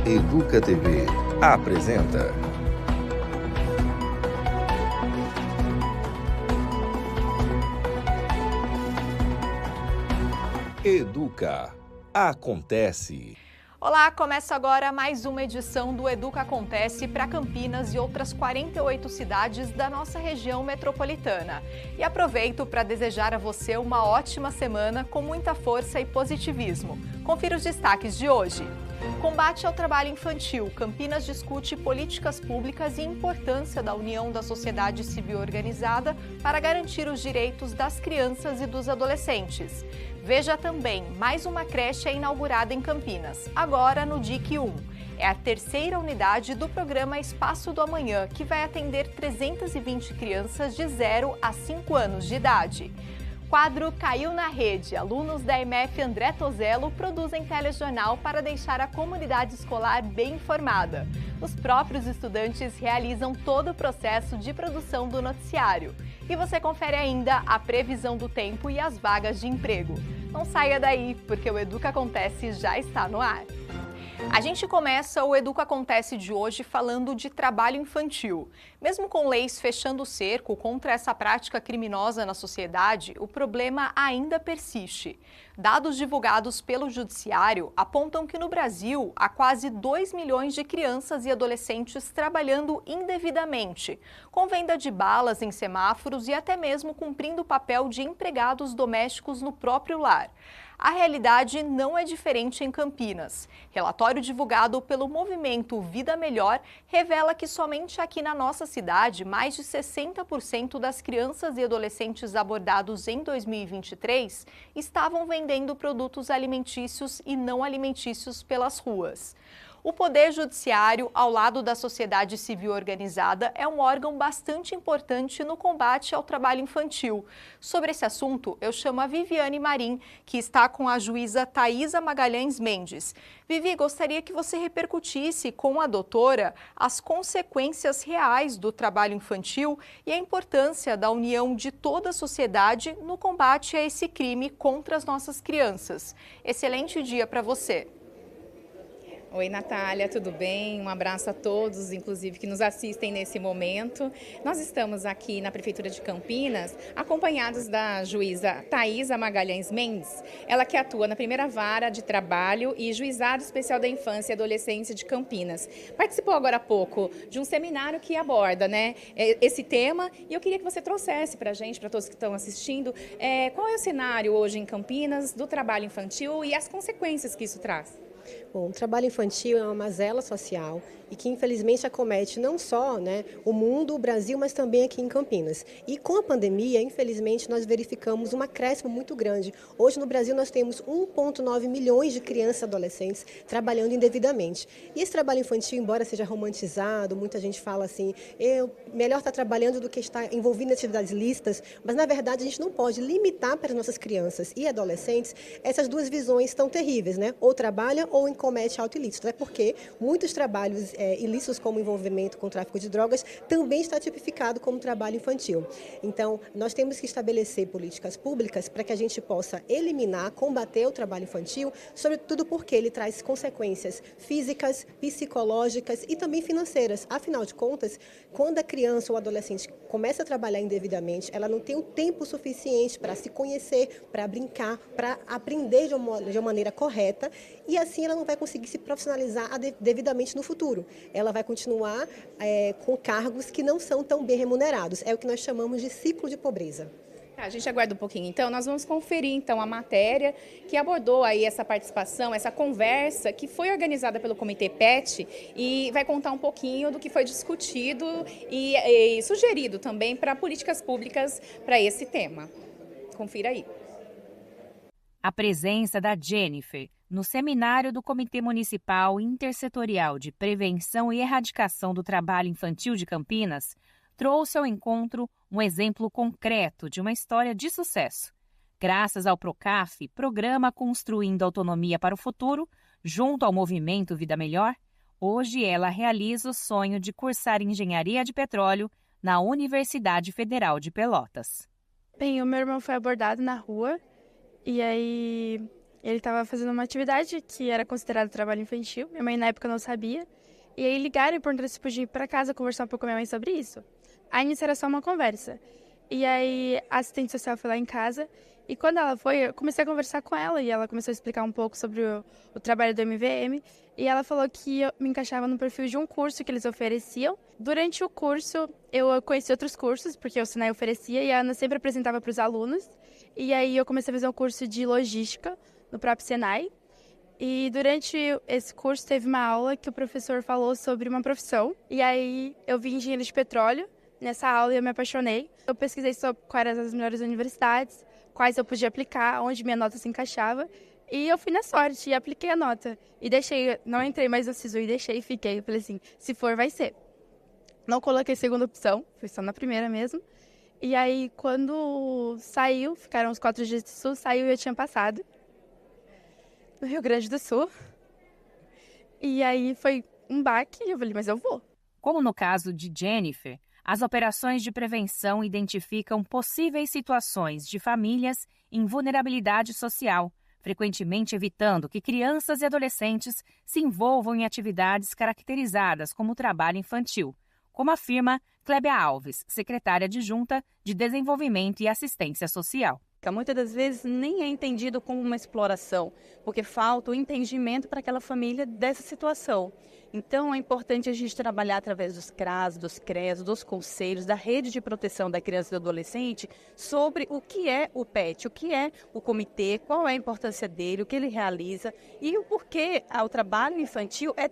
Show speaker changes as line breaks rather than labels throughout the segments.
Educa TV apresenta Educa Acontece.
Olá, começa agora mais uma edição do Educa Acontece para Campinas e outras 48 cidades da nossa região metropolitana. E aproveito para desejar a você uma ótima semana com muita força e positivismo. Confira os destaques de hoje. Combate ao trabalho infantil. Campinas discute políticas públicas e importância da união da sociedade civil organizada para garantir os direitos das crianças e dos adolescentes. Veja também, mais uma creche é inaugurada em Campinas, agora no DIC 1. É a terceira unidade do programa Espaço do Amanhã, que vai atender 320 crianças de 0 a 5 anos de idade. Quadro Caiu na Rede. Alunos da EMF André Tozello produzem telejornal para deixar a comunidade escolar bem informada. Os próprios estudantes realizam todo o processo de produção do noticiário. E você confere ainda a previsão do tempo e as vagas de emprego. Não saia daí, porque o Educa Acontece já está no ar. A gente começa o Educa Acontece de hoje falando de trabalho infantil. Mesmo com leis fechando o cerco contra essa prática criminosa na sociedade, o problema ainda persiste. Dados divulgados pelo Judiciário apontam que no Brasil há quase 2 milhões de crianças e adolescentes trabalhando indevidamente, com venda de balas em semáforos e até mesmo cumprindo o papel de empregados domésticos no próprio lar. A realidade não é diferente em Campinas. Relatório divulgado pelo movimento Vida Melhor revela que somente aqui na nossa cidade, mais de 60% das crianças e adolescentes abordados em 2023 estavam vendendo produtos alimentícios e não alimentícios pelas ruas. O Poder Judiciário, ao lado da sociedade civil organizada, é um órgão bastante importante no combate ao trabalho infantil. Sobre esse assunto, eu chamo a Viviane Marim, que está com a juíza Thaisa Magalhães Mendes. Vivi, gostaria que você repercutisse com a doutora as consequências reais do trabalho infantil e a importância da união de toda a sociedade no combate a esse crime contra as nossas crianças. Excelente dia para você.
Oi, Natália, tudo bem? Um abraço a todos, inclusive, que nos assistem nesse momento. Nós estamos aqui na Prefeitura de Campinas, acompanhados da juíza Thaisa Magalhães Mendes, ela que atua na primeira vara de trabalho e juizado especial da infância e adolescência de Campinas. Participou agora há pouco de um seminário que aborda, esse tema, e eu queria que você trouxesse para a gente, para todos que estão assistindo, qual é o cenário hoje em Campinas do trabalho infantil e as consequências que isso traz.
Bom, o trabalho infantil é uma mazela social e que infelizmente acomete não só o mundo, o Brasil, mas também aqui em Campinas. E com a pandemia, infelizmente, nós verificamos um acréscimo muito grande. Hoje no Brasil nós temos 1,9 milhões de crianças e adolescentes trabalhando indevidamente. E esse trabalho infantil, embora seja romantizado, muita gente fala assim, melhor estar trabalhando do que estar envolvido em atividades lícitas, mas na verdade a gente não pode limitar para as nossas crianças e adolescentes essas duas visões tão terríveis, ou trabalha ou comete auto ilícito, porque muitos trabalhos ilícitos, como envolvimento com tráfico de drogas, também está tipificado como trabalho infantil. Então, nós temos que estabelecer políticas públicas para que a gente possa eliminar, combater o trabalho infantil, sobretudo porque ele traz consequências físicas, psicológicas e também financeiras. Afinal de contas, quando a criança ou adolescente começa a trabalhar indevidamente, ela não tem o tempo suficiente para se conhecer, para brincar, para aprender de uma maneira correta, e assim ela não vai conseguir se profissionalizar devidamente no futuro. Ela vai continuar com cargos que não são tão bem remunerados. É o que nós chamamos de ciclo de pobreza.
A gente aguarda um pouquinho, então. Nós vamos conferir, então, a matéria que abordou aí essa participação, essa conversa que foi organizada pelo Comitê PET e vai contar um pouquinho do que foi discutido e sugerido também para políticas públicas para esse tema. Confira aí.
A presença da Jennifer no seminário do Comitê Municipal Intersetorial de Prevenção e Erradicação do Trabalho Infantil de Campinas trouxe ao encontro um exemplo concreto de uma história de sucesso. Graças ao PROCAF, Programa Construindo Autonomia para o Futuro, junto ao movimento Vida Melhor, hoje ela realiza o sonho de cursar Engenharia de Petróleo na Universidade Federal de Pelotas.
Bem, o meu irmão foi abordado na rua e aí Ele estava fazendo uma atividade que era considerada trabalho infantil. Minha mãe, na época, não sabia. E aí ligaram e perguntaram se podia ir para casa conversar um pouco com a minha mãe sobre isso. Aí nisso era só uma conversa. E aí a assistente social foi lá em casa. E quando ela foi, eu comecei a conversar com ela. E ela começou a explicar um pouco sobre o trabalho do MVM. E ela falou que eu me encaixava no perfil de um curso que eles ofereciam. Durante o curso, eu conheci outros cursos, porque o Senai oferecia. E a Ana sempre apresentava para os alunos. E aí eu comecei a fazer um curso de logística no próprio Senai. E durante esse curso teve uma aula que o professor falou sobre uma profissão. E aí eu vi engenheiro de petróleo. Nessa aula eu me apaixonei. Eu pesquisei sobre quais eram as melhores universidades, quais eu podia aplicar, onde minha nota se encaixava. E eu fui na sorte e apliquei a nota. E deixei, não entrei mais no SISU e deixei e fiquei. Eu falei assim, se for vai ser. Não coloquei segunda opção, fui só na primeira mesmo. E aí quando saiu, ficaram os 4 dias de SISU, saiu e eu tinha passado. No Rio Grande do Sul. E aí foi um baque e eu falei, mas eu vou.
Como no caso de Jennifer, as operações de prevenção identificam possíveis situações de famílias em vulnerabilidade social, frequentemente evitando que crianças e adolescentes se envolvam em atividades caracterizadas como trabalho infantil, como afirma Clébia Alves, secretária adjunta de Desenvolvimento e Assistência Social.
Muitas das vezes nem é entendido como uma exploração, porque falta o entendimento para aquela família dessa situação. Então é importante a gente trabalhar através dos CRAS, dos CRES, dos conselhos, da rede de proteção da criança e do adolescente sobre o que é o PET, o que é o comitê, qual é a importância dele, o que ele realiza e o porquê o trabalho infantil é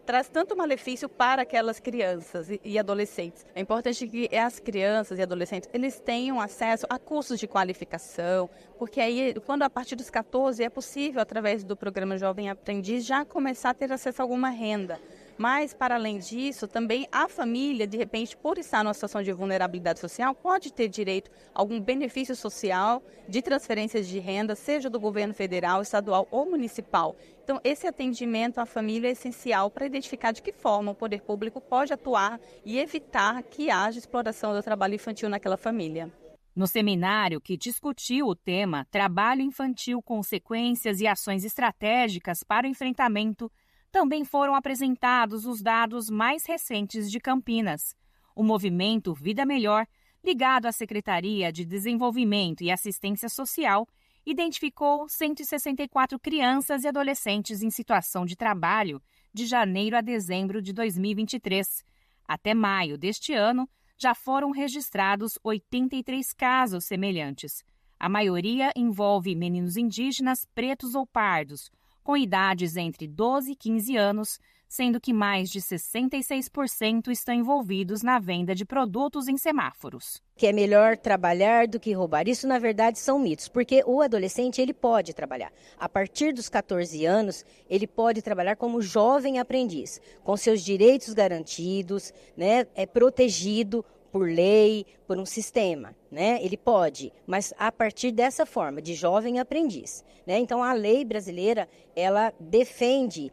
traz tanto malefício para aquelas crianças e adolescentes. É importante que as crianças e adolescentes eles tenham acesso a cursos de qualificação, porque aí, quando a partir dos 14, é possível, através do programa Jovem Aprendiz, já começar a ter acesso a alguma renda. Mas, para além disso, também a família, de repente, por estar numa situação de vulnerabilidade social, pode ter direito a algum benefício social de transferências de renda, seja do governo federal, estadual ou municipal. Então, esse atendimento à família é essencial para identificar de que forma o poder público pode atuar e evitar que haja exploração do trabalho infantil naquela família.
No seminário que discutiu o tema Trabalho Infantil, Consequências e Ações Estratégicas para o Enfrentamento, também foram apresentados os dados mais recentes de Campinas. O movimento Vida Melhor, ligado à Secretaria de Desenvolvimento e Assistência Social, identificou 164 crianças e adolescentes em situação de trabalho de janeiro a dezembro de 2023. Até maio deste ano, já foram registrados 83 casos semelhantes. A maioria envolve meninos indígenas, pretos ou pardos, com idades entre 12 e 15 anos, sendo que mais de 66% estão envolvidos na venda de produtos em semáforos.
Que é melhor trabalhar do que roubar. Isso, na verdade, são mitos, porque o adolescente ele pode trabalhar. A partir dos 14 anos, ele pode trabalhar como jovem aprendiz, com seus direitos garantidos, né, é protegido por lei, por um sistema, né? Ele pode, mas a partir dessa forma, de jovem aprendiz, né? Então, a lei brasileira, ela defende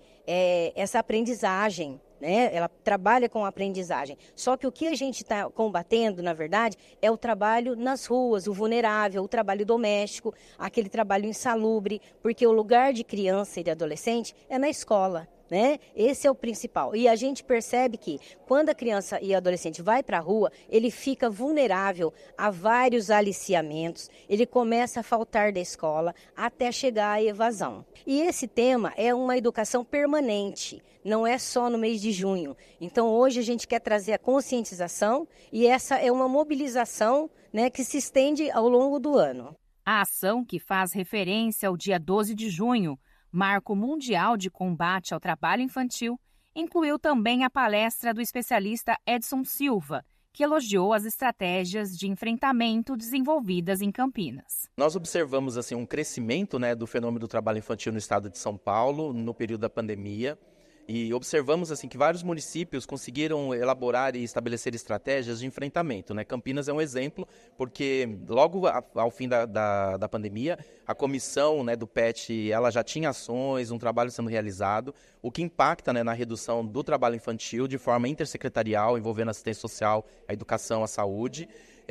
essa aprendizagem, né? Ela trabalha com aprendizagem. Só que o que a gente está combatendo, na verdade, é o trabalho nas ruas, o vulnerável, o trabalho doméstico, aquele trabalho insalubre, porque o lugar de criança e de adolescente é na escola. Né? Esse é o principal. E a gente percebe que quando a criança e adolescente vai para a rua, ele fica vulnerável a vários aliciamentos, ele começa a faltar da escola até chegar à evasão. E esse tema é uma educação permanente, não é só no mês de junho. Então hoje a gente quer trazer a conscientização e essa é uma mobilização, né, que se estende ao longo do ano.
A ação, que faz referência ao dia 12 de junho, Marco Mundial de Combate ao Trabalho Infantil, incluiu também a palestra do especialista Edson Silva, que elogiou as estratégias de enfrentamento desenvolvidas em Campinas.
Nós observamos um crescimento, do fenômeno do trabalho infantil no estado de São Paulo, no período da pandemia. E observamos que vários municípios conseguiram elaborar e estabelecer estratégias de enfrentamento. Campinas é um exemplo, porque logo ao fim da pandemia, a comissão do PET ela já tinha ações, um trabalho sendo realizado, o que impacta na redução do trabalho infantil de forma intersecretarial, envolvendo a assistência social, a educação, a saúde.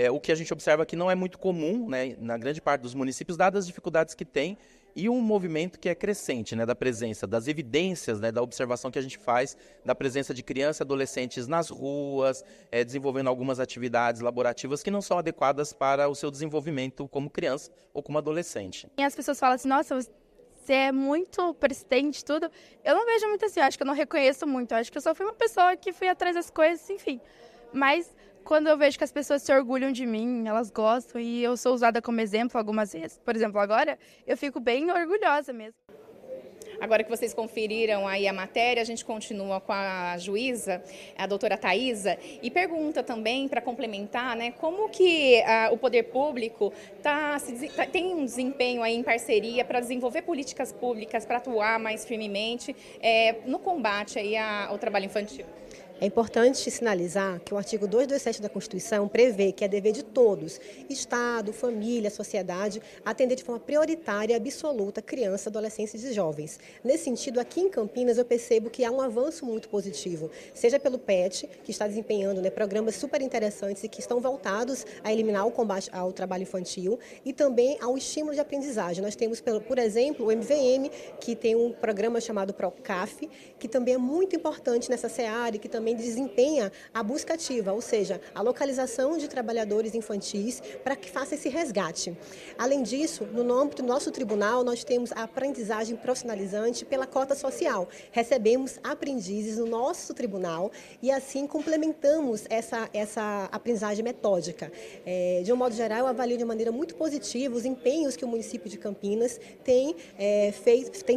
O que a gente observa que não é muito comum, na grande parte dos municípios, dadas as dificuldades que tem e um movimento que é crescente, né, da presença, das evidências, né, da observação que a gente faz, da presença de crianças e adolescentes nas ruas, desenvolvendo algumas atividades laborativas que não são adequadas para o seu desenvolvimento como criança ou como adolescente.
E as pessoas falam assim, nossa, você é muito persistente, tudo. Eu não vejo muito assim, eu acho que eu não reconheço muito, eu acho que eu só fui uma pessoa que fui atrás das coisas, enfim. Mas quando eu vejo que as pessoas se orgulham de mim, elas gostam e eu sou usada como exemplo algumas vezes, por exemplo, agora, eu fico bem orgulhosa mesmo.
Agora que vocês conferiram aí a matéria, a gente continua com a juíza, a doutora Thaisa, e pergunta também, para complementar, né, como que o poder público tem um desempenho aí em parceria para desenvolver políticas públicas, para atuar mais firmemente no combate aí ao trabalho infantil.
É importante sinalizar que o artigo 227 da Constituição prevê que é dever de todos, Estado, família, sociedade, atender de forma prioritária e absoluta crianças, adolescentes e jovens. Nesse sentido, aqui em Campinas, eu percebo que há um avanço muito positivo, seja pelo PET, que está desempenhando programas super interessantes e que estão voltados a eliminar o combate ao trabalho infantil e também ao estímulo de aprendizagem. Nós temos, por exemplo, o MVM, que tem um programa chamado PROCAF, que também é muito importante nessa seara e que também desempenha a busca ativa, ou seja, a localização de trabalhadores infantis para que faça esse resgate. Além disso, no âmbito do nosso tribunal, nós temos a aprendizagem profissionalizante pela cota social. Recebemos aprendizes no nosso tribunal e assim complementamos essa aprendizagem metódica. De um modo geral, eu avalio de maneira muito positiva os empenhos que o município de Campinas tem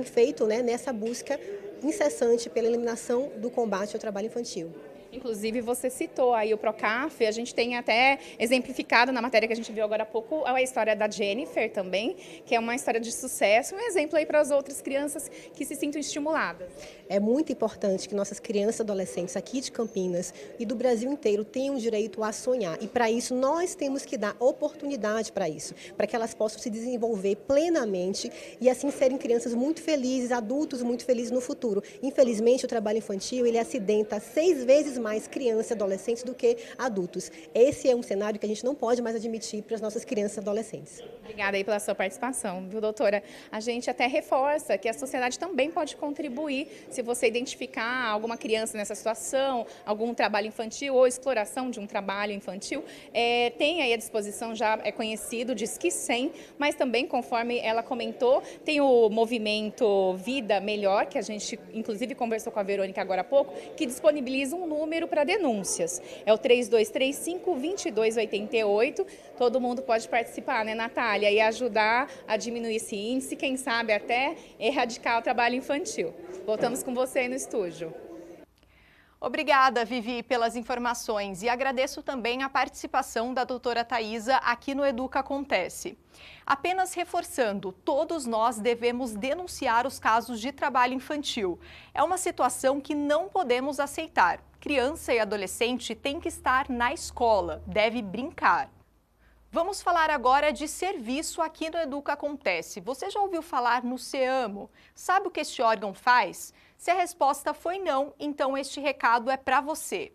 feito nessa busca incessante pela eliminação do combate ao trabalho infantil.
Inclusive, você citou aí o PROCAF, a gente tem até exemplificado na matéria que a gente viu agora há pouco a história da Jennifer também, que é uma história de sucesso, um exemplo aí para as outras crianças que se sintam estimuladas.
É muito importante que nossas crianças e adolescentes aqui de Campinas e do Brasil inteiro tenham direito a sonhar. E para isso nós temos que dar oportunidade para isso, para que elas possam se desenvolver plenamente e assim serem crianças muito felizes, adultos muito felizes no futuro. Infelizmente, o trabalho infantil ele acidenta 6 vezes mais crianças e adolescentes do que adultos. Esse é um cenário que a gente não pode mais admitir para as nossas crianças e adolescentes.
Obrigada aí pela sua participação, viu, doutora? A gente até reforça que a sociedade também pode contribuir se você identificar alguma criança nessa situação, algum trabalho infantil ou exploração de um trabalho infantil. Tem aí à disposição, já é conhecido, Disque 100, mas também, conforme ela comentou, tem o movimento Vida Melhor, que a gente inclusive conversou com a Verônica agora há pouco, que disponibiliza um número para denúncias. É o 3235-2288. Todo mundo pode participar, né, Natália? E ajudar a diminuir esse índice, quem sabe até erradicar o trabalho infantil. Voltamos com você aí no estúdio.
Obrigada, Vivi, pelas informações e agradeço também a participação da doutora Thaisa aqui no Educa Acontece. Apenas reforçando, todos nós devemos denunciar os casos de trabalho infantil. É uma situação que não podemos aceitar. Criança e adolescente tem que estar na escola, deve brincar. Vamos falar agora de serviço aqui no Educa Acontece. Você já ouviu falar no SEAMO? Sabe o que este órgão faz? Se a resposta foi não, então este recado é para você.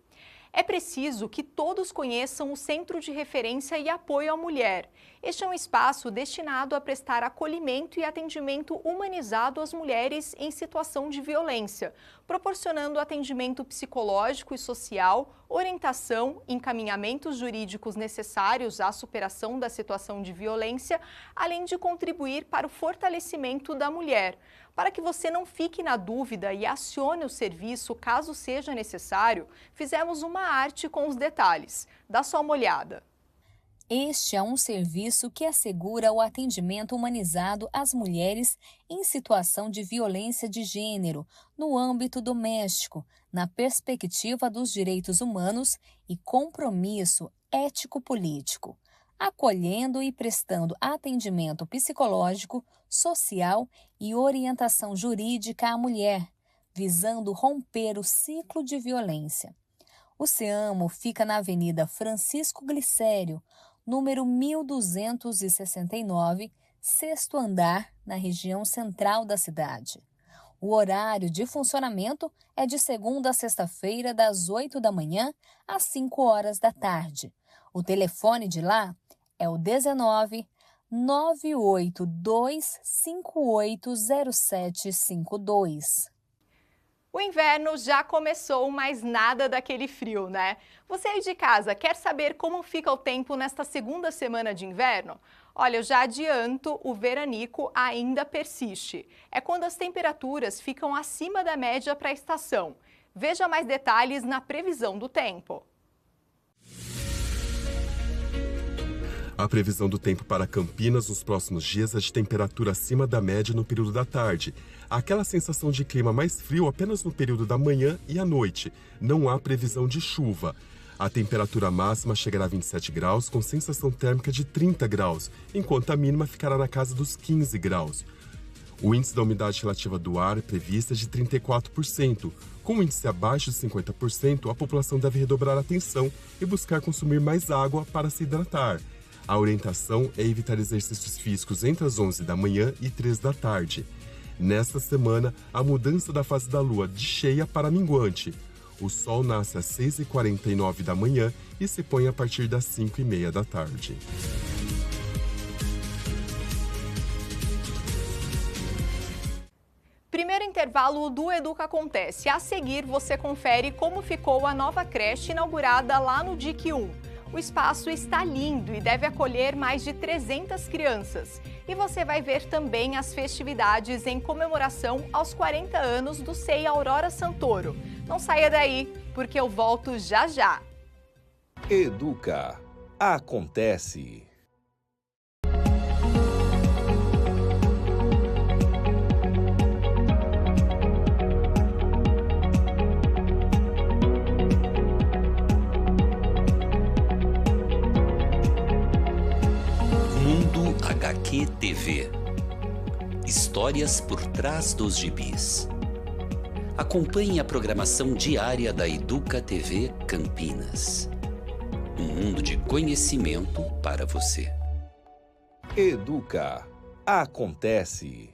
É preciso que todos conheçam o Centro de Referência e Apoio à Mulher. Este é um espaço destinado a prestar acolhimento e atendimento humanizado às mulheres em situação de violência, proporcionando atendimento psicológico e social, orientação, encaminhamentos jurídicos necessários à superação da situação de violência, além de contribuir para o fortalecimento da mulher. Para que você não fique na dúvida e acione o serviço caso seja necessário, fizemos uma arte com os detalhes. Dá só uma olhada.
Este é um serviço que assegura o atendimento humanizado às mulheres em situação de violência de gênero no âmbito doméstico, na perspectiva dos direitos humanos e compromisso ético-político, acolhendo e prestando atendimento psicológico, social e orientação jurídica à mulher, visando romper o ciclo de violência. O SEAMO fica na Avenida Francisco Glicério, número 1269, sexto andar, na região central da cidade. O horário de funcionamento é de segunda a sexta-feira, das 8 da manhã às 5 horas da tarde. O telefone de lá é o 19 982580752.
O inverno já começou, mas nada daquele frio, né? Você aí de casa quer saber como fica o tempo nesta segunda semana de inverno? Olha, eu já adianto, o veranico ainda persiste. É quando as temperaturas ficam acima da média para a estação. Veja mais detalhes na previsão do tempo.
A previsão do tempo para Campinas nos próximos dias é de temperatura acima da média no período da tarde. Aquela sensação de clima mais frio apenas no período da manhã e à noite. Não há previsão de chuva. A temperatura máxima chegará a 27 graus, com sensação térmica de 30 graus, enquanto a mínima ficará na casa dos 15 graus. O índice da umidade relativa do ar prevista é de 34%. Com o índice abaixo de 50%, a população deve redobrar a atenção e buscar consumir mais água para se hidratar. A orientação é evitar exercícios físicos entre as 11 da manhã e 3 da tarde. Nesta semana, a mudança da fase da lua de cheia para minguante. O sol nasce às 6h49 da manhã e se põe a partir das 5h30 da tarde.
Primeiro intervalo do Educa Acontece. A seguir, você confere como ficou a nova creche inaugurada lá no DIC 1. O espaço está lindo e deve acolher mais de 300 crianças. E você vai ver também as festividades em comemoração aos 40 anos do SEI Aurora Santoro. Não saia daí, porque eu volto já já.
Educa Acontece.
HQ TV. Histórias por trás dos gibis. Acompanhe a programação diária da Educa TV Campinas. Um mundo de conhecimento para você.
Educa Acontece.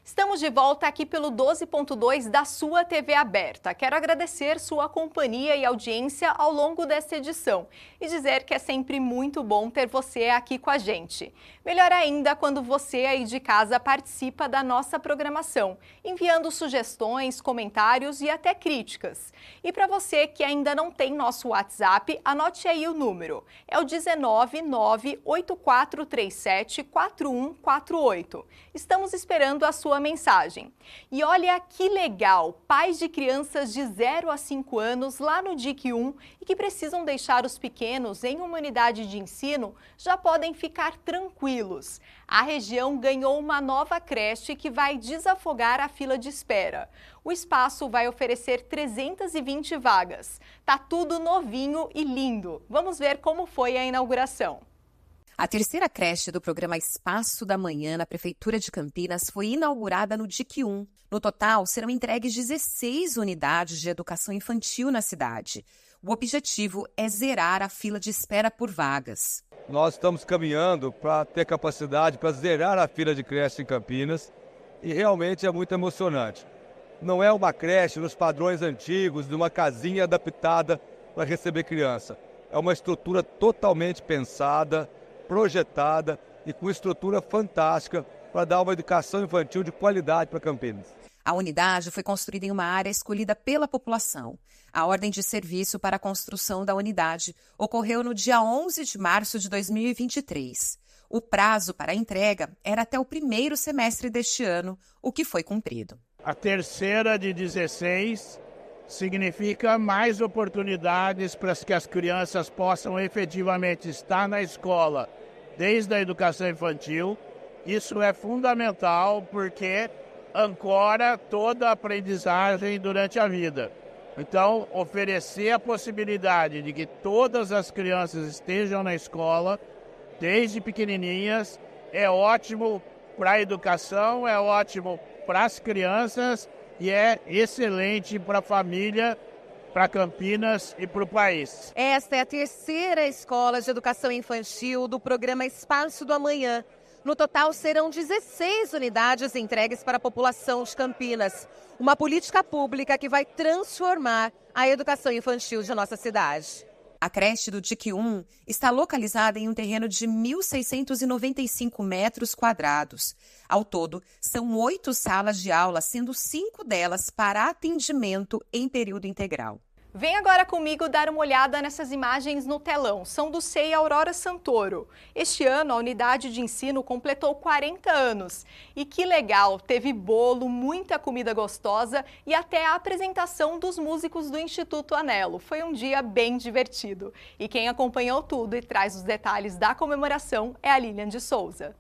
Estamos de volta aqui pelo 12.2 da sua TV aberta. Quero agradecer sua companhia e audiência ao longo desta edição e dizer que é sempre muito bom ter você aqui com a gente. Melhor ainda quando você aí de casa participa da nossa programação, enviando sugestões, comentários e até críticas. E para você que ainda não tem nosso WhatsApp, anote aí o número. É o 19984374148. Estamos esperando a sua mensagem. E olha que legal, pais de crianças de 0 a 5 anos lá no DIC 1 e que precisam deixar os pequenos em uma unidade de ensino já podem ficar tranquilos. A região ganhou uma nova creche que vai desafogar a fila de espera. O espaço vai oferecer 320 vagas. Tá tudo novinho e lindo. Vamos ver como foi a inauguração.
A terceira creche do programa Espaço da Manhã na Prefeitura de Campinas foi inaugurada no DIC 1. No total, serão entregues 16 unidades de educação infantil na cidade. O objetivo é zerar a fila de espera por vagas.
Nós estamos caminhando para ter capacidade para zerar a fila de creche em Campinas e realmente é muito emocionante. Não é uma creche nos padrões antigos, de uma casinha adaptada para receber criança. É uma estrutura totalmente pensada, projetada e com estrutura fantástica para dar uma educação infantil de qualidade para Campinas.
A unidade foi construída em uma área escolhida pela população. A ordem de serviço para a construção da unidade ocorreu no dia 11 de março de 2023. O prazo para a entrega era até o primeiro semestre deste ano, o que foi cumprido.
A terceira de 16 significa mais oportunidades para que as crianças possam efetivamente estar na escola desde a educação infantil. Isso é fundamental porque ancora toda a aprendizagem durante a vida. Então, oferecer a possibilidade de que todas as crianças estejam na escola, desde pequenininhas, é ótimo para a educação, é ótimo para as crianças e é excelente para a família, para Campinas e para o país.
Esta é a terceira escola de educação infantil do programa Espaço do Amanhã. No total, serão 16 unidades entregues para a população de Campinas. Uma política pública que vai transformar a educação infantil de nossa cidade. A creche do DIC 1 está localizada em um terreno de 1.695 metros quadrados. Ao todo, são 8 salas de aula, sendo 5 delas para atendimento em período integral.
Vem agora comigo dar uma olhada nessas imagens no telão. São do CEI Aurora Santoro. Este ano, a unidade de ensino completou 40 anos. E que legal! Teve bolo, muita comida gostosa e até a apresentação dos músicos do Instituto Anelo. Foi um dia bem divertido. E quem acompanhou tudo e traz os detalhes da comemoração é a Lilian de Souza.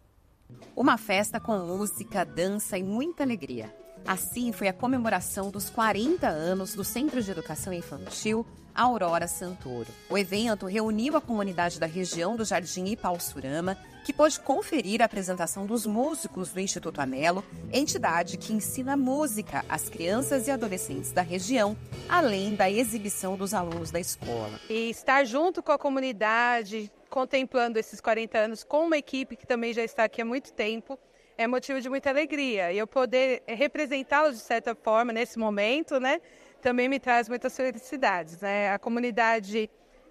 Uma festa com música, dança e muita alegria. Assim foi a comemoração dos 40 anos do Centro de Educação Infantil Aurora Santoro. O evento reuniu a comunidade da região do Jardim Ipauçurama, que pôde conferir a apresentação dos músicos do Instituto Anelo, entidade que ensina música às crianças e adolescentes da região, além da exibição dos alunos da escola.
E estar junto com a comunidade, contemplando esses 40 anos com uma equipe que também já está aqui há muito tempo, é motivo de muita alegria. E eu poder representá-los de certa forma nesse momento, né, também me traz muitas felicidades, né? A comunidade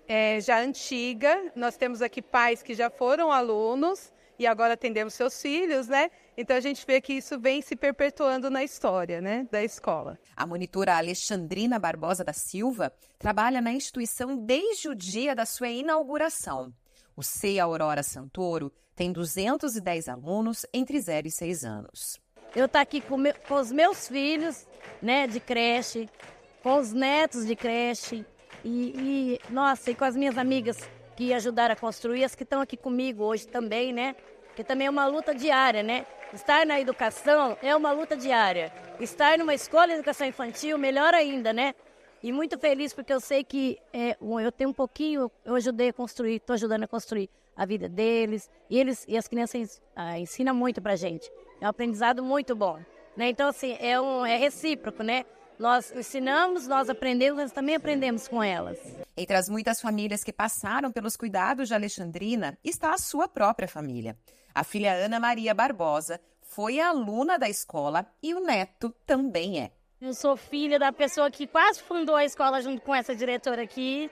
é já antiga, nós temos aqui pais que já foram alunos e agora atendemos seus filhos, né? Então a gente vê que isso vem se perpetuando na história, né, da escola.
A monitora Alexandrina Barbosa da Silva trabalha na instituição desde o dia da sua inauguração. O CEI Aurora Santoro tem 210 alunos entre 0 e 6 anos.
Eu estou aqui com os meus filhos, né, de creche, com os netos de creche e com as minhas amigas que ajudaram a construir, as que estão aqui comigo hoje também, né? Que também é uma luta diária, né? Estar na educação é uma luta diária. Estar numa escola de educação infantil, melhor ainda, né? E muito feliz porque eu sei que eu tenho um pouquinho, eu ajudei a construir, estou ajudando a construir a vida deles. E as crianças ensinam muito pra gente. É um aprendizado muito bom, né? Então, assim, é recíproco, né? Nós ensinamos, nós aprendemos, mas também aprendemos com elas.
Entre as muitas famílias que passaram pelos cuidados de Alexandrina está a sua própria família. A filha Ana Maria Barbosa foi aluna da escola e o neto também é.
Eu sou filha da pessoa que quase fundou a escola junto com essa diretora aqui.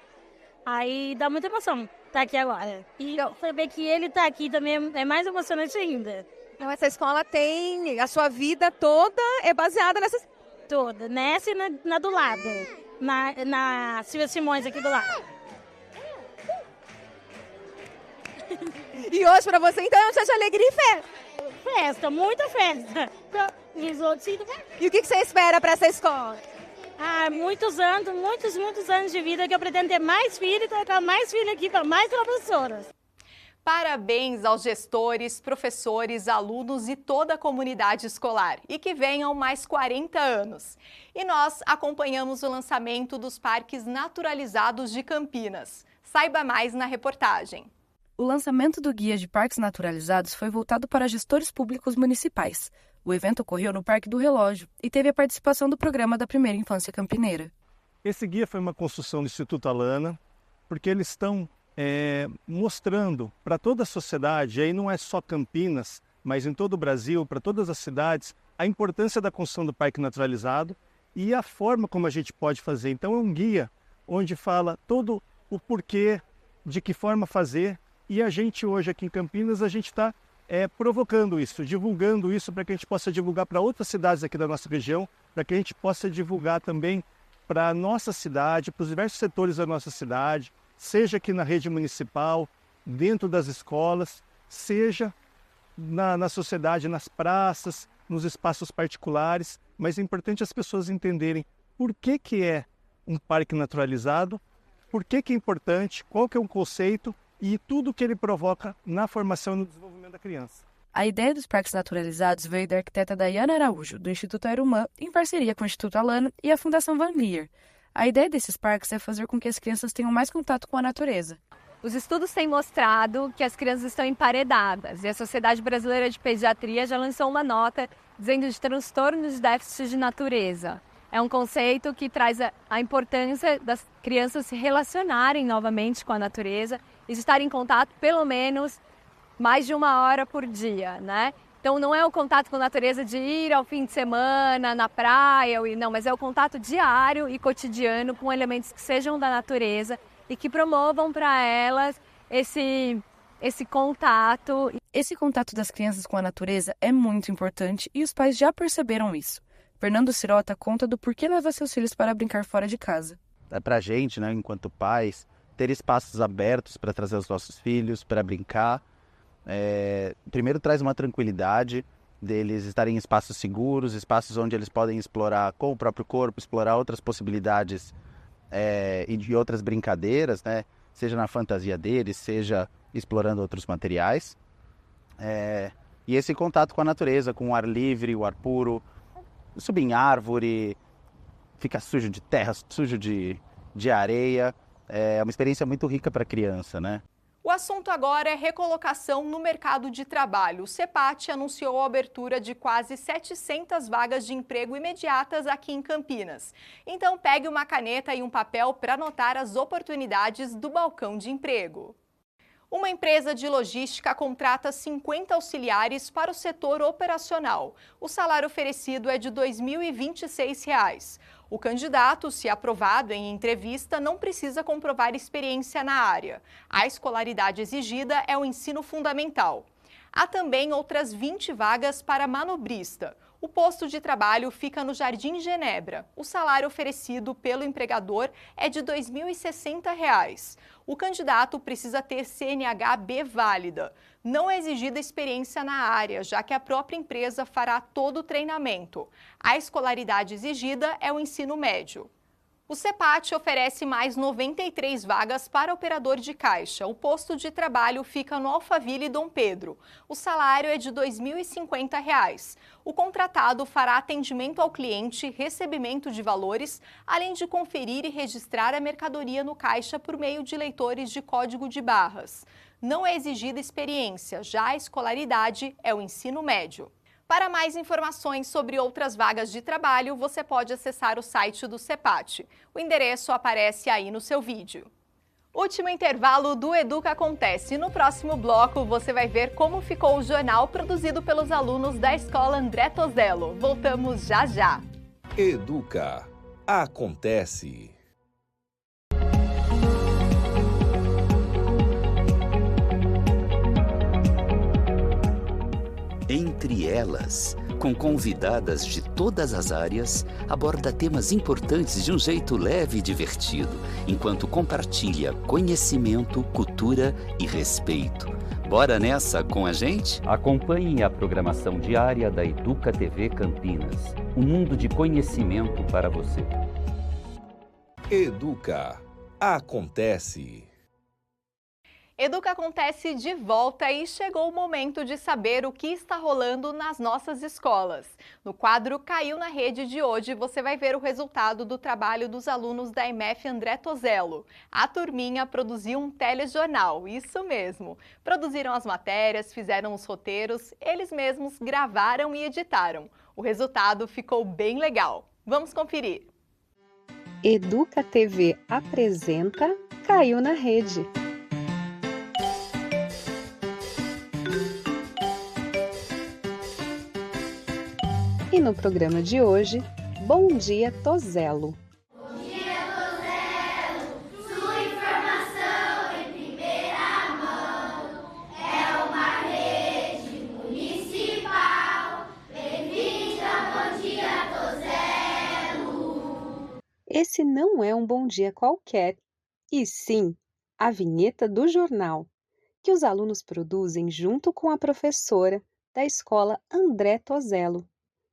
Aí dá muita emoção estar aqui agora. E saber que ele está aqui também é mais emocionante ainda.
Então essa escola tem, a sua vida toda é baseada nessa...
Toda, nessa e na do lado. Na Silvia Simões aqui do lado.
E hoje para você então é um dia de alegria e festa.
Festa, muita festa.
E o que você espera para essa escola?
Muitos anos de vida que eu pretendo ter mais filhos e colocar mais filhos aqui para mais professoras.
Parabéns aos gestores, professores, alunos e toda a comunidade escolar. E que venham mais 40 anos. E nós acompanhamos o lançamento dos Parques Naturalizados de Campinas. Saiba mais na reportagem.
O lançamento do Guia de Parques Naturalizados foi voltado para gestores públicos municipais. O evento ocorreu no Parque do Relógio e teve a participação do programa da Primeira Infância Campineira.
Esse guia foi uma construção do Instituto Alana, porque eles estão mostrando para toda a sociedade, aí não é só Campinas, mas em todo o Brasil, para todas as cidades, a importância da construção do Parque Naturalizado e a forma como a gente pode fazer. Então é um guia onde fala todo o porquê, de que forma fazer, e a gente hoje aqui em Campinas, a gente está provocando isso, divulgando isso para que a gente possa divulgar para outras cidades aqui da nossa região, para que a gente possa divulgar também para a nossa cidade, para os diversos setores da nossa cidade, seja aqui na rede municipal, dentro das escolas, seja na sociedade, nas praças, nos espaços particulares, mas é importante as pessoas entenderem por que é um parque naturalizado, por que é importante, qual que é o conceito e tudo que ele provoca na formação e no desenvolvimento da criança.
A ideia dos parques naturalizados veio da arquiteta Dayana Araújo, do Instituto Aerumã, em parceria com o Instituto Alana e a Fundação Van Leer. A ideia desses parques é fazer com que as crianças tenham mais contato com a natureza.
Os estudos têm mostrado que as crianças estão emparedadas e a Sociedade Brasileira de Pediatria já lançou uma nota dizendo de transtornos de déficit de natureza. É um conceito que traz a importância das crianças se relacionarem novamente com a natureza e estarem em contato pelo menos mais de 1 hora por dia, né? Então não é o contato com a natureza de ir ao fim de semana, na praia, não, mas é o contato diário e cotidiano com elementos que sejam da natureza e que promovam para elas esse contato.
Esse contato das crianças com a natureza é muito importante e os pais já perceberam isso. Fernando Sirota conta do porquê leva seus filhos para brincar fora de casa.
É pra gente, né, enquanto pais, ter espaços abertos para trazer os nossos filhos, para brincar. Primeiro traz uma tranquilidade deles estarem em espaços seguros, espaços onde eles podem explorar com o próprio corpo, explorar outras possibilidades e de outras brincadeiras, né? Seja na fantasia deles, seja explorando outros materiais. E esse contato com a natureza, com o ar livre, o ar puro, subir em árvore, ficar sujo de terra, sujo de areia, é uma experiência muito rica para a criança, né?
O assunto agora é recolocação no mercado de trabalho. O CEPAT anunciou a abertura de quase 700 vagas de emprego imediatas aqui em Campinas. Então pegue uma caneta e um papel para anotar as oportunidades do balcão de emprego. Uma empresa de logística contrata 50 auxiliares para o setor operacional. O salário oferecido é de R$ 2.026. O candidato, se aprovado em entrevista, não precisa comprovar experiência na área. A escolaridade exigida é o ensino fundamental. Há também outras 20 vagas para manobrista. O posto de trabalho fica no Jardim Genebra. O salário oferecido pelo empregador é de R$ 2.060. O candidato precisa ter CNH-B válida. Não é exigida experiência na área, já que a própria empresa fará todo o treinamento. A escolaridade exigida é o ensino médio. O CEPAT oferece mais 93 vagas para operador de caixa. O posto de trabalho fica no Alphaville Dom Pedro. O salário é de R$ 2.050. O contratado fará atendimento ao cliente, recebimento de valores, além de conferir e registrar a mercadoria no caixa por meio de leitores de código de barras. Não é exigida experiência, já a escolaridade é o ensino médio. Para mais informações sobre outras vagas de trabalho, você pode acessar o site do CEPAT. O endereço aparece aí no seu vídeo. Último intervalo do Educa Acontece. No próximo bloco, você vai ver como ficou o jornal produzido pelos alunos da Escola André Tozello. Voltamos já já.
Educa Acontece.
Entre Elas, com convidadas de todas as áreas, aborda temas importantes de um jeito leve e divertido, enquanto compartilha conhecimento, cultura e respeito. Bora nessa com a gente? Acompanhe a programação diária da Educa TV Campinas, um mundo de conhecimento para você.
Educa Acontece.
Educa Acontece de volta e chegou o momento de saber o que está rolando nas nossas escolas. No quadro Caiu na Rede de hoje, você vai ver o resultado do trabalho dos alunos da EMF André Tozello. A turminha produziu um telejornal, isso mesmo. Produziram as matérias, fizeram os roteiros, eles mesmos gravaram e editaram. O resultado ficou bem legal. Vamos conferir.
Educa TV apresenta Caiu na Rede. E no programa de hoje, Bom Dia Tozello.
Bom dia, Tozello! Sua informação em primeira mão. É uma rede municipal. Bem-vinda, Bom dia, Tozello!
Esse não é um bom dia qualquer, e sim a vinheta do jornal, que os alunos produzem junto com a professora da Escola André Tozello.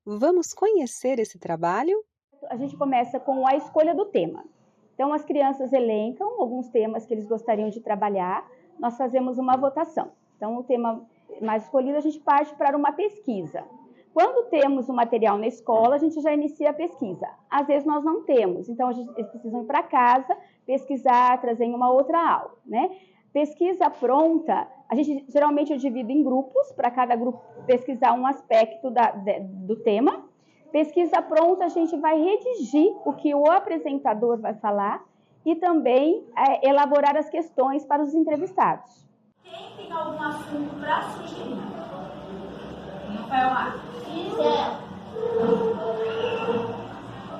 Vamos conhecer esse trabalho?
A gente começa com a escolha do tema. Então, as crianças elencam alguns temas que eles gostariam de trabalhar. Nós fazemos uma votação. Então, o tema mais escolhido, a gente parte para uma pesquisa. Quando temos o material na escola, a gente já inicia a pesquisa. Às vezes, nós não temos. Então, eles precisam ir para casa, pesquisar, trazer em uma outra aula, né? Pesquisa pronta, a gente geralmente divide em grupos, para cada grupo pesquisar um aspecto do tema. Pesquisa pronta, a gente vai redigir o que o apresentador vai falar e também elaborar as questões para os entrevistados.
Quem tem algum assunto para sugerir? Rafael A.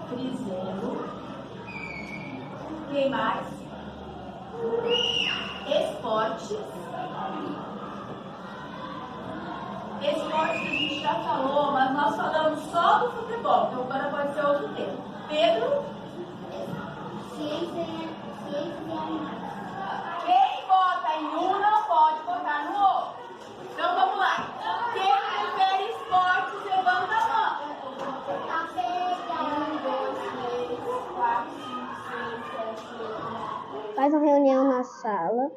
Criselo. Quem mais? Esportes. Esportes a gente já falou, mas nós falamos só do futebol, então agora pode ser outro tema. Pedro? Ciência e animais. Quem vota em um não pode votar no outro. Então vamos lá. Quem prefere esportes, levanta a mão. 1, 2, 3, 4, 5, 6, 7, 8.
Faz uma reunião na sala.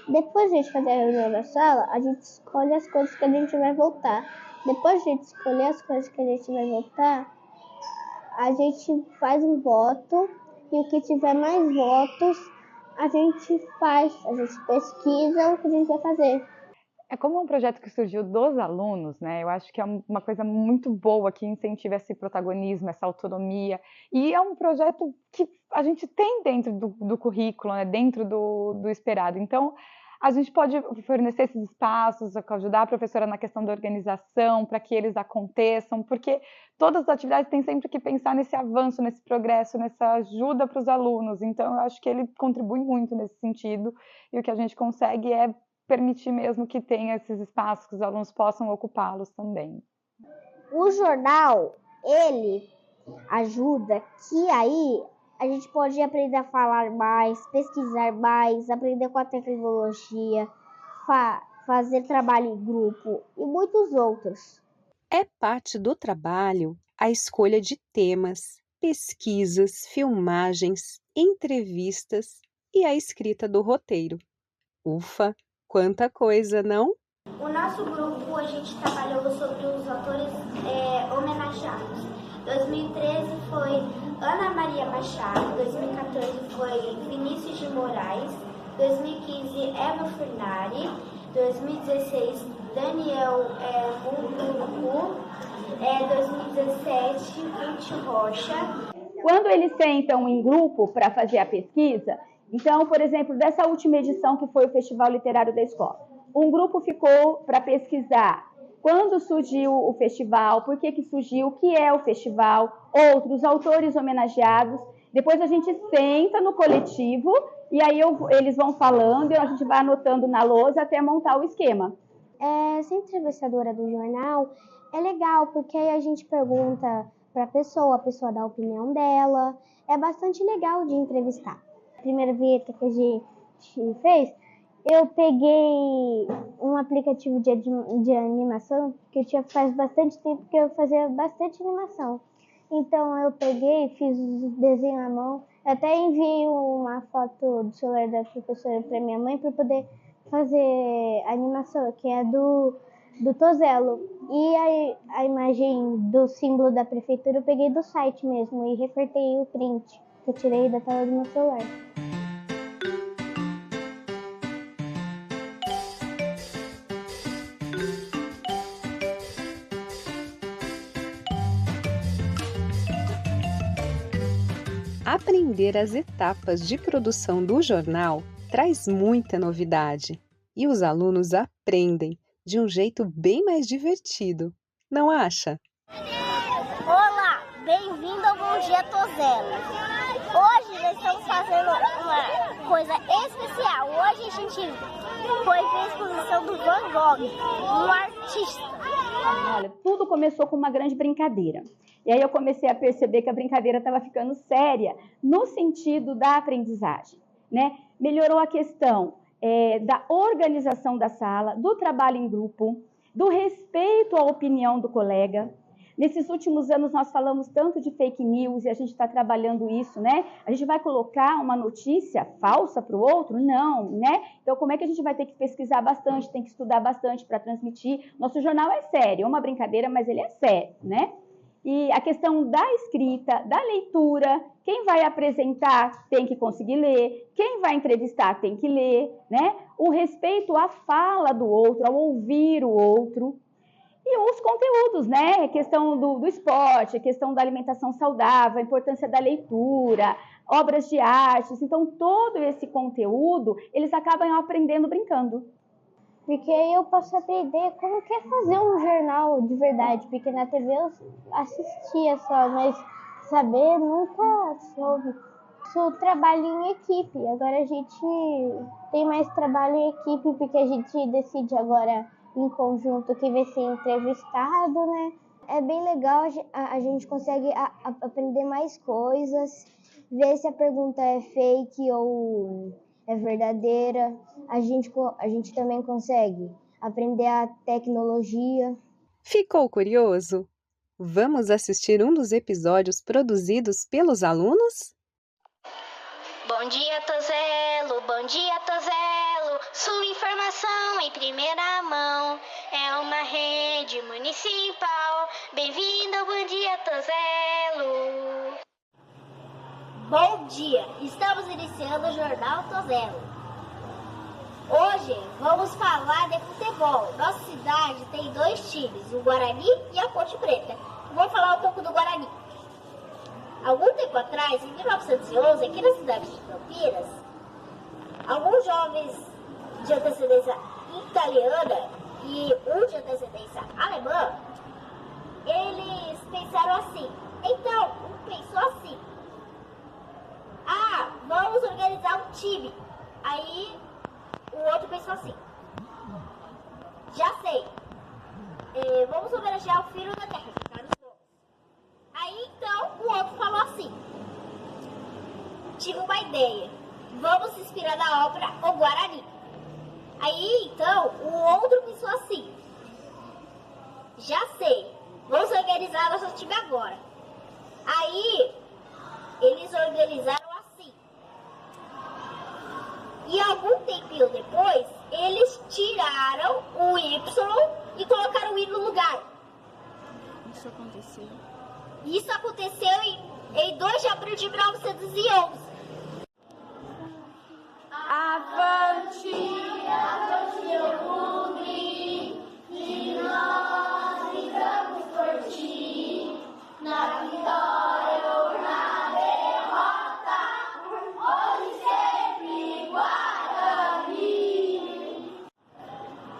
Depois de a gente fazer a reunião na sala, a gente escolhe as coisas que a gente vai votar. Depois de a gente escolher as coisas que a gente vai votar, a gente faz um voto e o que tiver mais votos, a gente pesquisa o que a gente vai fazer.
É como um projeto que surgiu dos alunos, né? Eu acho que é uma coisa muito boa que incentiva esse protagonismo, essa autonomia. E é um projeto que a gente tem dentro do currículo, né? Dentro do esperado. Então, a gente pode fornecer esses espaços, ajudar a professora na questão da organização, para que eles aconteçam, porque todas as atividades têm sempre que pensar nesse avanço, nesse progresso, nessa ajuda para os alunos. Então, eu acho que ele contribui muito nesse sentido, e o que a gente consegue é permitir mesmo que tenha esses espaços, que os alunos possam ocupá-los também.
O jornal, ele ajuda que aí a gente pode aprender a falar mais, pesquisar mais, aprender com a tecnologia, fazer trabalho em grupo e muitos outros.
É parte do trabalho a escolha de temas, pesquisas, filmagens, entrevistas e a escrita do roteiro. Ufa! Quanta coisa, não?
O nosso grupo, a gente trabalhou sobre os autores homenageados. 2013 foi Ana Maria Machado, 2014 foi Vinícius de Moraes, 2015 Eva Furnari, 2016 Daniel Munduruku, 2017 Ruth Rocha.
Quando eles sentam em grupo para fazer a pesquisa, então, por exemplo, dessa última edição que foi o Festival Literário da Escola, um grupo ficou para pesquisar quando surgiu o festival, por que surgiu, o que é o festival, outros autores homenageados. Depois a gente senta no coletivo e aí eles vão falando e a gente vai anotando na lousa até montar o esquema.
Ser entrevistadora do jornal é legal, porque aí a gente pergunta para a pessoa dá a opinião dela. É bastante legal de entrevistar. A primeira vinheta que a gente fez, eu peguei um aplicativo de animação que eu tinha faz bastante tempo que eu fazia bastante animação. Então eu peguei, fiz os desenhos à mão, até enviei uma foto do celular da professora para minha mãe para poder fazer a animação, que é do Tozelo. E a imagem do símbolo da prefeitura eu peguei do site mesmo e recortei o print que eu tirei da tela do meu celular.
Aprender as etapas de produção do jornal traz muita novidade e os alunos aprendem de um jeito bem mais divertido, não acha?
Olá, bem-vindo ao Bom Dia Tozelo. Hoje nós estamos fazendo uma coisa especial. Hoje a gente foi ver a exposição do Van Gogh, um artista.
Olha, tudo começou com uma grande brincadeira. E aí eu comecei a perceber que a brincadeira estava ficando séria no sentido da aprendizagem, né? Melhorou a questão da organização da sala, do trabalho em grupo, do respeito à opinião do colega. Nesses últimos anos nós falamos tanto de fake news e a gente está trabalhando isso, né? A gente vai colocar uma notícia falsa para o outro? Não, né? Então como é que a gente vai ter que pesquisar bastante, tem que estudar bastante para transmitir? Nosso jornal é sério, é uma brincadeira, mas ele é sério, né? E a questão da escrita, da leitura, quem vai apresentar tem que conseguir ler, quem vai entrevistar tem que ler, né? O respeito à fala do outro, ao ouvir o outro. E os conteúdos, né? A questão do esporte, a questão da alimentação saudável, a importância da leitura, obras de artes. Então, todo esse conteúdo, eles acabam aprendendo brincando.
Porque aí eu posso aprender como que é fazer um jornal de verdade. Porque na TV eu assistia só, mas saber nunca soube. nosso trabalho em equipe. Agora a gente tem mais trabalho em equipe, porque a gente decide agora em conjunto quem vai ser entrevistado, né? É bem legal, a gente consegue aprender mais coisas, ver se a pergunta é fake ou é verdadeira. A gente também consegue aprender a tecnologia.
Ficou curioso? Vamos assistir um dos episódios produzidos pelos alunos?
Bom dia, Tozelo, bom dia, Tozelo. Sua informação em primeira mão é uma rede municipal. Bem-vindo ao Bom Dia, Tozelo. Bom dia, estamos iniciando o Jornal Tozelo. Hoje vamos falar de futebol. Nossa cidade tem 2 times, o Guarani e a Ponte Preta. Vou falar um pouco do Guarani. Algum tempo atrás, em 1911, aqui na cidade de Campinas, alguns jovens de antecedência italiana e um de antecedência alemã, eles pensaram assim. Então, um pensou assim: vamos organizar um time. Aí, o outro pensou assim: já sei, vamos homenagear o filho da terra. Aí então o outro falou assim: tive uma ideia, vamos se inspirar na ópera O Guarani. Aí então o outro pensou assim: já sei, vamos organizar nosso time agora. Aí eles organizaram assim. E algum tempinho depois eles tiraram o Y e colocaram o I no lugar. Isso aconteceu em 2 de abril de 1911. Avante, avante, Albuquerque, que nós lutamos por ti, na vitória ou na derrota, hoje sempre Guarani.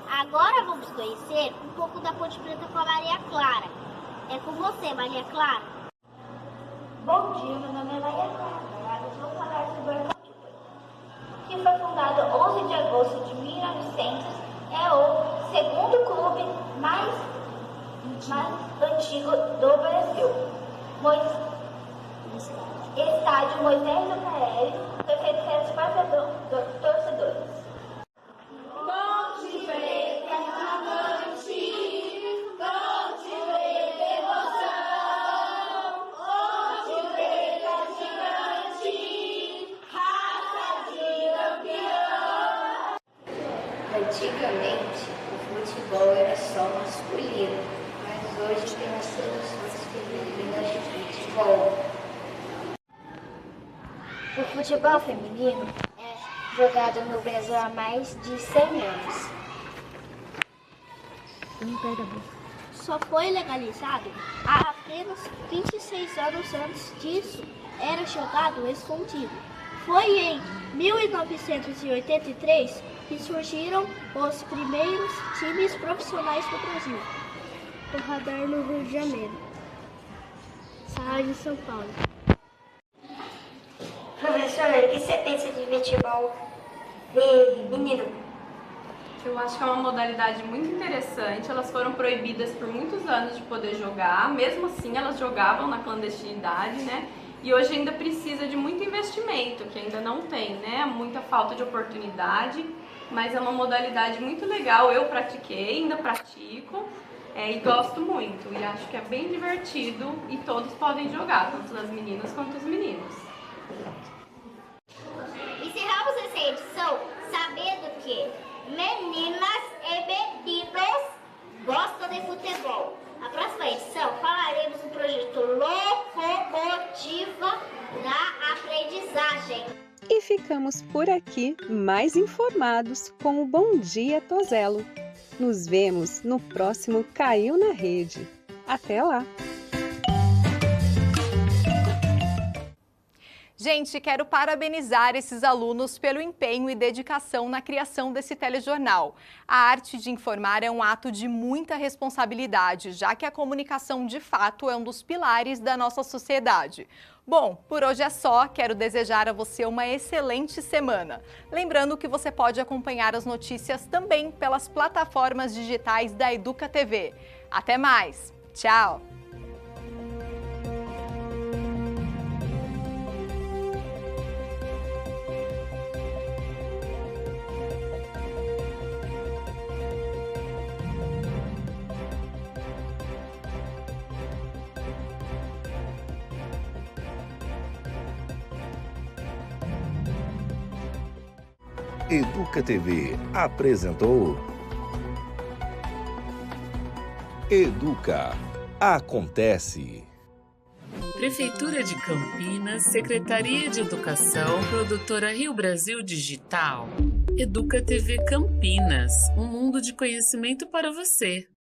Agora vamos conhecer um pouco da Ponte Preta com a Maria Clara. É com você, Maria Clara. Bom dia, meu nome é Maria Clara. Agora vou falar sobre a Ponte Preta, que foi fundado 11 de agosto de 1900. É o segundo clube mais antigo do Brasil. Estádio Moisés Lucarelli foi feito para os torcedores. Ponte Preta, avante! Antigamente, o futebol era só masculino, mas hoje tem as seleções femininas de futebol. O futebol feminino é jogado no Brasil há mais de 100 anos. Só foi legalizado há apenas 26 anos. Antes disso, era jogado escondido. Foi em 1983 que surgiram os primeiros times profissionais do Brasil. O Radar no Rio de Janeiro. Sala de São Paulo. Professor, o que você pensa de futebol feminino?
Eu acho que é uma modalidade muito interessante. Elas foram proibidas por muitos anos de poder jogar. Mesmo assim, elas jogavam na clandestinidade, né? E hoje ainda precisa de muito investimento, que ainda não tem, né? Muita falta de oportunidade, mas é uma modalidade muito legal. Eu pratiquei, ainda pratico e gosto muito. E acho que é bem divertido e todos podem jogar, tanto as meninas quanto os meninos.
Encerramos essa edição sabendo que meninas e meninos gostam de futebol. Na próxima edição falaremos do projeto Locomotiva da Aprendizagem.
E ficamos por aqui mais informados com o Bom Dia Tozelo. Nos vemos no próximo Caiu na Rede. Até lá!
Gente, quero parabenizar esses alunos pelo empenho e dedicação na criação desse telejornal. A arte de informar é um ato de muita responsabilidade, já que a comunicação de fato é um dos pilares da nossa sociedade. Bom, por hoje é só. Quero desejar a você uma excelente semana. Lembrando que você pode acompanhar as notícias também pelas plataformas digitais da Educa TV. Até mais! Tchau!
Educa TV apresentou Educa Acontece.
Prefeitura de Campinas, Secretaria de Educação, Produtora Rio Brasil Digital. Educa TV Campinas, um mundo de conhecimento para você.